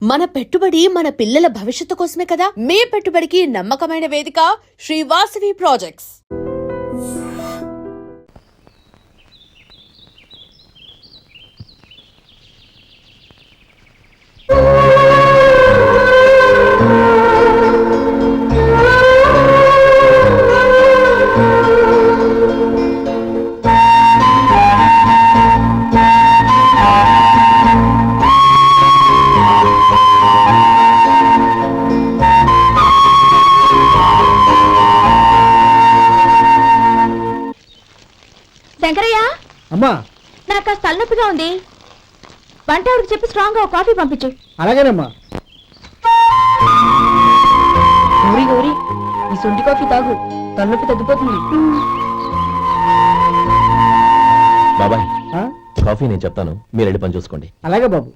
మన పెట్టుబడి మన పిల్లల భవిష్యత్తు కోసమే కదా. మీ పెట్టుబడికి నమ్మకమైన వేదిక శ్రీ వాసవి ప్రాజెక్ట్స్. శంకరయ్య, అమ్మా నాకు కాస్త తలనొప్పిగా ఉంది. వంట ఆవిడకి చెప్పి స్ట్రాంగ్ గా కాఫీ పంపించు. అలాగేనమ్మా. గౌరీ గౌరీ, ఈ సొంటి కాఫీ తాగు, తలనొప్పి తగ్గిపోతుంది. బాబాయ్, కాఫీ నేను చెప్తాను, మీరు వెళ్ళి పని చూసుకోండి. అలాగే బాబు.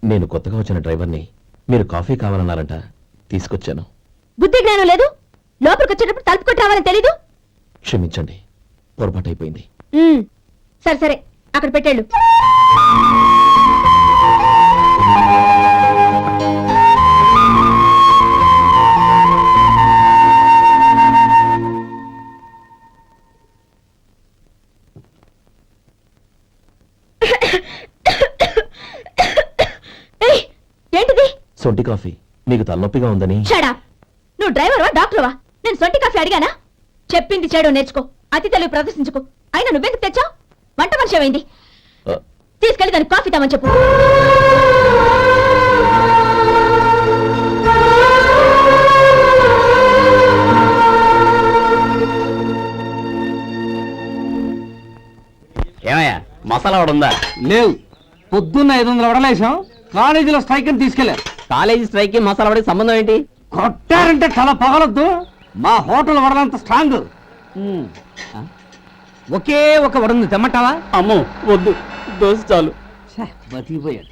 నేను కొత్తగా వచ్చిన డ్రైవర్ని. మీరు కాఫీ కావాలన్నారంట, తీసుకొచ్చాను. బుద్ధి జ్ఞానం లేదు. లోపలికి వచ్చేటప్పుడు తలుపు కొట్టి రావాలని తెలీదు. క్షమించండి, పొరపాటు అయిపోయింది. సరే సరే, అక్కడ పెట్టేళ్ళు. ఏంటిది? సొంటి కాఫీ. మీకు తలనొప్పిగా ఉందని. షడా, నువ్వు డ్రైవర్వా డాక్టర్వా? నేను సొంటి కాఫీ అడిగానా? చెప్పింది చేయడం నేర్చుకో, అతి తెలివి ప్రదర్శించుకో. అయినా నువ్వెందుకు తెచ్చావు? వంట మనిషి అయింది. తీసుకెళ్ళి దానికి కాఫీ తామని చెప్పు. ఏమయ్యా, మసాలా వడ ఉందా? లేవు. పొద్దున్న 500 వడలేసాం, కాలేజీలో స్ట్రైక్ అని తీసుకెళ్లారు. కాలేజీ స్ట్రైక్ కి మసాలా వడకి సంబంధం ఏంటి? కొట్టారంటే తల పగలొద్దు. మా హోటల్ వడలంత స్ట్రాంగ్. ఒకే ఒక వడ ఉంది, తెమ్మంటావా? అమ్మో వద్దు, దోశ చాలు. బతికిపోయాడు.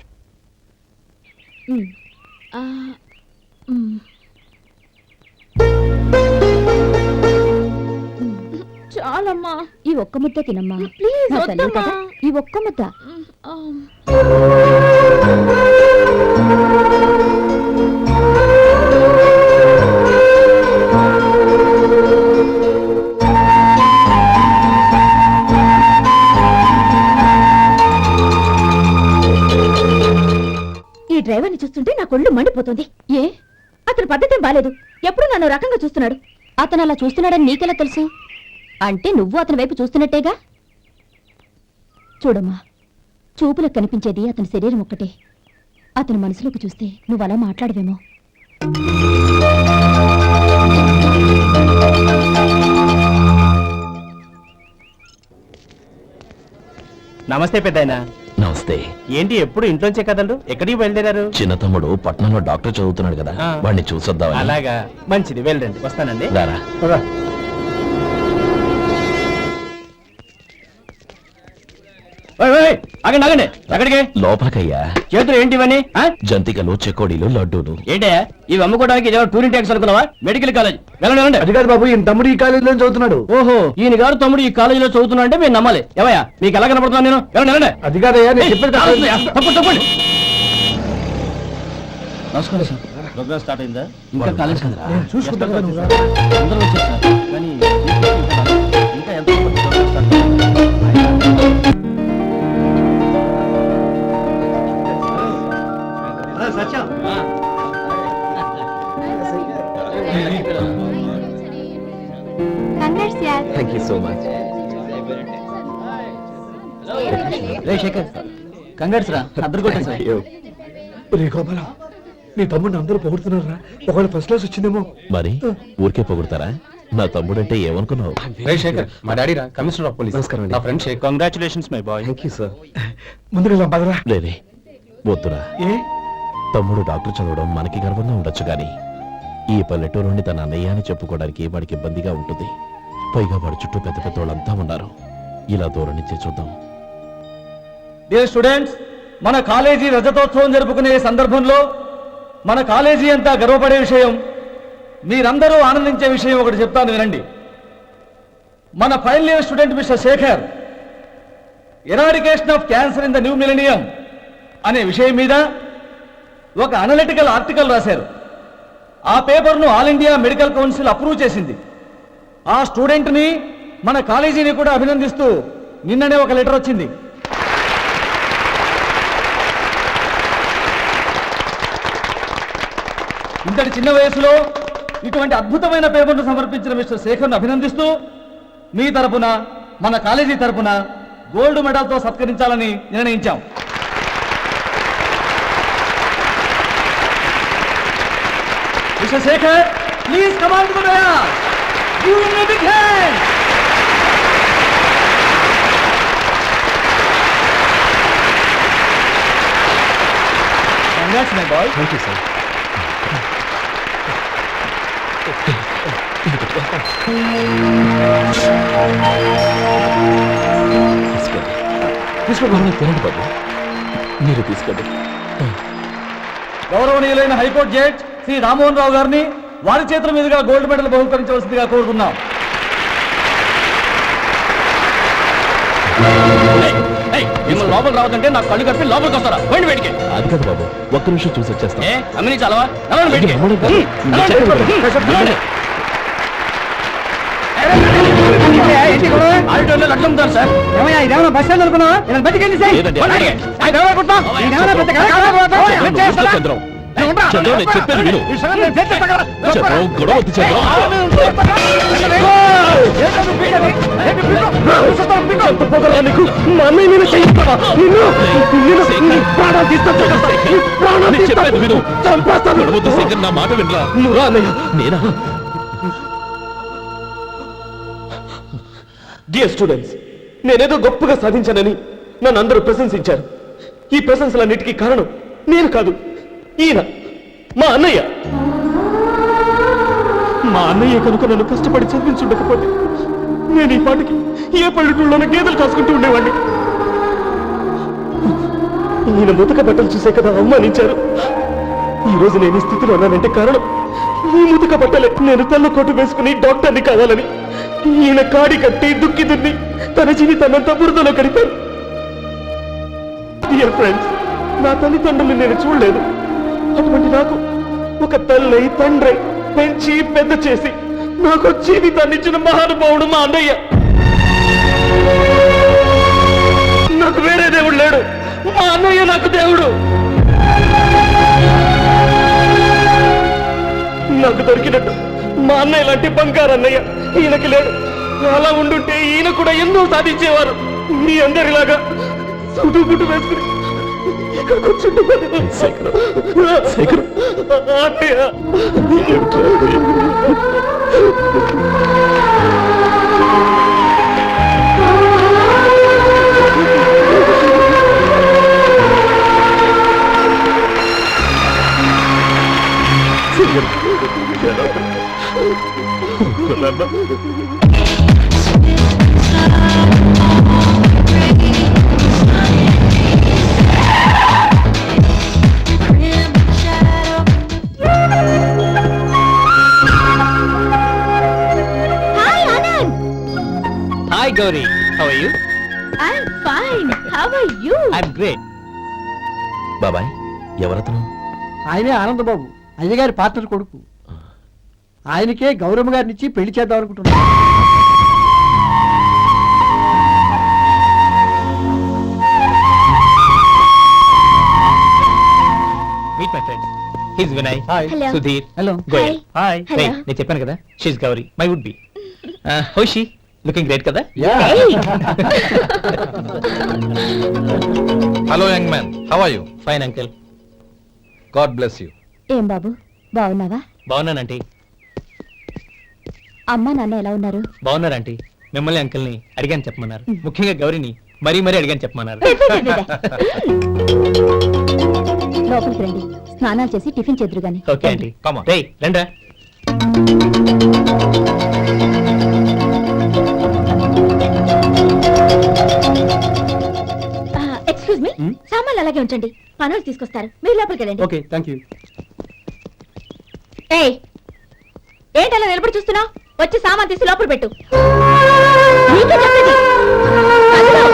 చాలమ్మా, ఈ ఒక్క ముద్ద తినమ్మా ప్లీజ్. ఈ ఒక్క ముద్ద. ఈ డ్రైవర్ని చూస్తుంటే నా కొళ్ళు మండిపోతుంది. ఏ, అతని పద్ధతి బాలేదు. ఎప్పుడు నన్ను రకంగా చూస్తున్నాడు. అతను అలా చూస్తున్నాడని నీకెలా తెలుసు? అంటే నువ్వు అతని వైపు చూస్తున్నట్టేగా. చూడమ్మా, చూపులకు కనిపించేది అతని శరీరం ఒక్కటే. అతని మనసులోకి చూస్తే నువ్వు అలా మాట్లాడవేమో. నమస్తే పెద్దాయనా. నమస్తే. ఏంటి ఎప్పుడు ఇంట్లోంచే కదండు, ఎక్కడికి బయలుదేరారు? చిన్న తమ్ముడు పట్నంలో డాక్టర్ చదువుతున్నాడు కదా, వాడిని చూసొద్దామని. అలాగా, మంచిది, వెళ్ళండి. వస్తానండి. రారా. ఆగండి ఆగండి, ఎక్కడికి? లోపలికయ్యా. చేతులు ఏంటి ఇవన్నీ? జంతికలు, చెకోడీలు, లడ్డూలు. ఏంటయ్యా ఇవి అమ్ముకోవడానికి? ఇదేమో టూరింగ్ ట్యాక్స్ అనుకున్నావా? Medical college. వెళ్ళండి వెళ్ళండి. అది కాదు బాబు, ఈయన తమ్ముడు ఈ కాలేజీలో చదువుతున్నాడు. ఓహో, ఈయన గారు తమ్ముడు ఈ కాలేజీలో చదువుతున్నా అంటే మీరు నమ్మాలి. ఏవయ్యా, మీకు ఎలా కనపడుతున్నాను నేను? వెళ్ళండి వెళ్ళండి. అది కాదయ్యా, నేను చెప్పేది తప్పండి తప్పండి. నమస్కారం సార్. ప్రోగ్రామ్ స్టార్ట్ అయిందా? ఇంకా కాలేజ్ కదా, చూసుకుంటా. అందరూ వచ్చేసారు కానీ ఇంకా ఎంత programme start thank you so much. రే శేఖర్, కంగ్రాట్స్ రా, అద్దరు కొట్టేసా. రే గోపాల, నీ తమ్ముడిని అందరూ పొగుడుతున్నారా? ఒకవేళ ఫస్ట్ క్లాస్ వచ్చిందేమో. మరి ఊరికే పొగుడతారా? నా తమ్ముడంటే ఏమనుకున్నావు? శేఖర్, మా డాడీ రా, కమిషనర్ ఆఫ్ పోలీస్. నమస్కారం. నా friend Shekhar. Congratulations my boy. Thank you sir. ముందు పదరా. లేదే, వద్దురా. ఏ తమ్ముడు డాక్టర్ చదవడం మనకి గర్వంగా ఉండొచ్చు గాని ఈ పల్లెటూరు నుండి తన అన్నయ్య అని చెప్పుకోవడానికి వాడికి ఇబ్బందిగా ఉంటుంది. పైగా వాడి చుట్టూ పెద్ద పెద్ద వాళ్ళంతా ఉన్నారు. ఇలా దూరం నుంచే చూద్దాం. డియర్ స్టూడెంట్స్, మన కాలేజీ రజతోత్సవం జరుపుకునే సందర్భంలో మన కాలేజీ అంతా గర్వపడే విషయం, మీరందరూ ఆనందించే విషయం ఒకటి చెప్తాను వినండి. మన final year student mister Shekhar eradication of cancer in the new millennium అనే విషయం మీద ఒక అనలిటికల్ ఆర్టికల్ రాశారు. ఆ పేపర్ను all India medical council approve చేసింది. ఆ స్టూడెంట్ని మన కాలేజీని కూడా అభినందిస్తూ నిన్ననే ఒక లెటర్ వచ్చింది. ఇంతటి చిన్న వయసులో ఇటువంటి అద్భుతమైన పేపర్ను సమర్పించిన మిస్టర్ శేఖర్ను అభినందిస్తూ మీ తరపున మన కాలేజీ తరపున గోల్డ్ మెడల్తో సత్కరించాలని నిర్ణయించాం. Mister Shekhar, please come on to the dais. Give him a big hand. Congrats my boy. Thank you sir. తీసుకోండి తినండి బాబు, మీరు తీసుకోండి. గౌరవనీయులైన హైకోర్టు జడ్జ్ శ్రీ రామ్మోహన్ రావు గారిని వారి చేతుల మీదుగా గోల్డ్ మెడల్ బహుకరించవలసిందిగా కోరుతున్నాం. మిమ్మల్ని లోపలికి రావద్దంటే నాకు కళ్ళు కప్పి లోపలికి వస్తారా? పోయింది బయటికి. అది కాదు బాబు, ఒక్క నిమిషం చూసి వచ్చేస్తాం. అమ్మిని చాలవా? లక్షం సార్. ఏమయ్యా ఇదేమన్నా బస్ స్టాండ్ అనుకున్నావా? బతికెళ్ళి లేదండి. చంద్రం, చంద్రం, నేను చెప్పేది విను. చంద్రం, గొడవ వద్దు చంద్రం. నేను చెప్పేది విను. గొడవద్దు శేఖర్, నా మాట వినరా. నేనా? డియర్ స్టూడెంట్స్, నేనేదో గొప్పగా సాధించానని నన్ను అందరూ ప్రశంసించారు. ఈ ప్రశంసలన్నిటికీ కారణం నేను కాదు, ఈయన మా అన్నయ్య. మా అన్నయ్య కనుక నన్ను కష్టపడి చదివించుండకపోతే నేను ఈ పాటికి ఏ పల్లెటూళ్ళలోనూ గేదెలు కాసుకుంటూ ఉండేవాడిని. ఈయన ముతక బట్టలు చూసే కదా అవమానించారు. ఈ రోజు నేను ఈ స్థితిలో ఉన్నానంటే కారణం ఈ ముతక బట్టలే. నేను తెల్ల కోటు వేసుకుని డాక్టర్ని కావాలని ఈయన కాడి కట్టి దుక్కి దున్ని తన జీవితాన్నంతా బురదలో గడిపారు. డియర్ ఫ్రెండ్స్, నా తల్లిదండ్రులు నేను చూడలేదు. అటువంటి నాకు ఒక తల్లి తండ్రి పెంచి పెద్ద చేసి నాకు జీవితాన్ని ఇచ్చిన మహానుభావుడు మా అన్నయ్య. నాకు వేరే దేవుడు లేడు, మా అన్నయ్య నాకు దేవుడు. నాకు దొరికినట్టు మా అన్నయ్య లాంటి బంగారు అన్నయ్య ఈయనకి లేడు. అలా ఉండుంటే ఈయన కూడా ఎన్నో సాధించేవారు. మీ అందరిలాగా సుటుగుట్టు వేసుకుని ఇక్కడ కూర్చుంటున్నాను. అన్నయ్య, hi Gauri, how are you? I'm fine. How are you? I'm great. బాబాయ్, ఎవరతను? ఆయనే ఆనందబాబు, అయ్యగారి పార్ట్నర్ కొడుకు. ఆయనకే గౌరమ్మ గారిని ఇచ్చి పెళ్లి చేద్దాం అనుకుంటున్నాను. Meet my friend, his Vinay. Hello. Sudheer. Hello. Goyal. Hi. Hello. నేను చెప్పాను కదా, she's Gauri, my would be. How she? Looking great కదా? Hey. Hello young man, how are you? Fine uncle. God bless you. ఏం బాబు, బాగున్నావా? బాగున్నానంటీ. అమ్మా నాన్న ఎలా ఉన్నారు? బాగున్నారంటీ. మిమ్మల్ని అంకిల్ని అడిగాను చెప్పమన్నారు. ముఖ్యంగా గౌరీని మరీ మరీ అడిగాను చెప్పమన్నారు. లోపలికి రండి, స్నానాలు చేసి టిఫిన్ చేద్దరు గాని. Okay aunty. Come on. రేయ్ రండ్రా. ఎక్స్క్యూజ్ మీ, సామాన్లు అలాగే ఉంచండి, పనులు తీసుకొస్తారు, మీరు లోపలికి వెళ్ళండి. Okay thank you. ఏయ్, ఏంటలా నిలబడి చూస్తున్నావు? వచ్చి సామాన్ తీసి లోపల పెట్టు. నీకే చెప్పేది. కదలు.